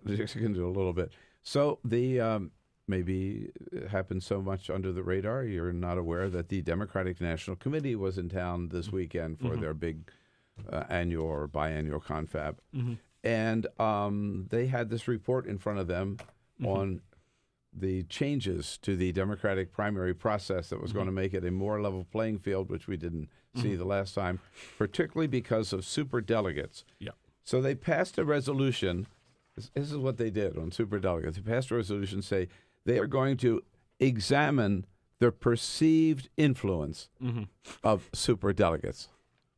You can do a little bit. So the maybe it happened so much under the radar, you're not aware that the Democratic National Committee was in town this weekend for their big annual or biannual confab. And they had this report in front of them on the changes to the Democratic primary process that was going to make it a more level playing field, which we didn't see the last time, particularly because of superdelegates. Yeah. So they passed a resolution. This is what they did on superdelegates. They passed a resolution say they are going to examine the perceived influence of superdelegates.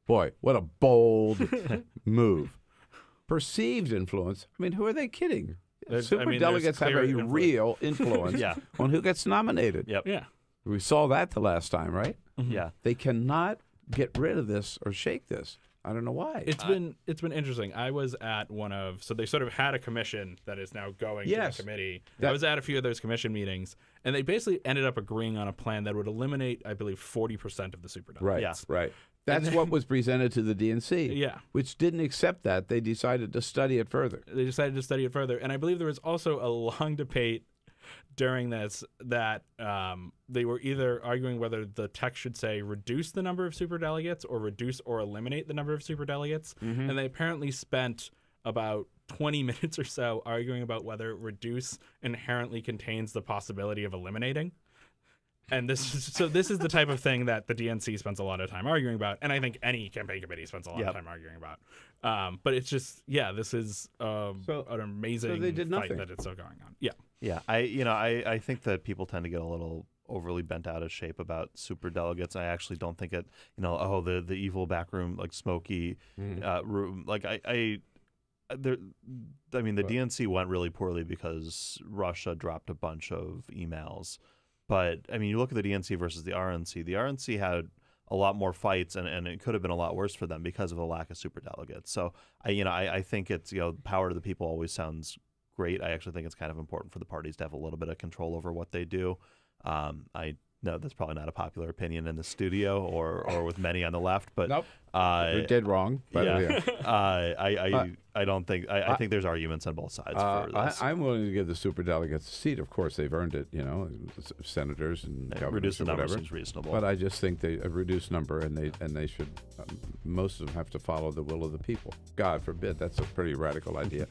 Boy, what a bold move. Perceived influence. I mean, who are they kidding? Superdelegates have a real influence on who gets nominated. Yeah. We saw that the last time, right? Yeah. They cannot get rid of this or shake this. I don't know why. It's been interesting. I was at so they sort of had a commission that is now going to the committee. I was at a few of those commission meetings, and they basically ended up agreeing on a plan that would eliminate, I believe, 40% of the superdelegates. Right, right. That's what was presented to the DNC, which didn't accept that. They decided to study it further. And I believe there was also a long debate during this that they were either arguing whether the text should say reduce the number of superdelegates or reduce or eliminate the number of superdelegates. And they apparently spent about 20 minutes or so arguing about whether reduce inherently contains the possibility of eliminating. And this is the type of thing that the DNC spends a lot of time arguing about, and I think any campaign committee spends a lot of time arguing about. But it's just, this is an amazing fight that it's still going on. Yeah. I think that people tend to get a little overly bent out of shape about superdelegates. I actually don't think it. The evil backroom, like smoky room. Like the DNC went really poorly because Russia dropped a bunch of emails. But, I mean, you look at the DNC versus the RNC. The RNC had a lot more fights, and it could have been a lot worse for them because of the lack of superdelegates. So, I think it's, power to the people always sounds great. I actually think it's kind of important for the parties to have a little bit of control over what they do. I know that's probably not a popular opinion in the studio or with many on the left, but nope. You're dead wrong. But I don't think I think there's arguments on both sides for this. I'm willing to give the superdelegates a seat. Of course, they've earned it. Senators and governors reduce the number whatever. Seems reasonable. But I just think a reduced number, and they should. Most of them have to follow the will of the people. God forbid, that's a pretty radical idea.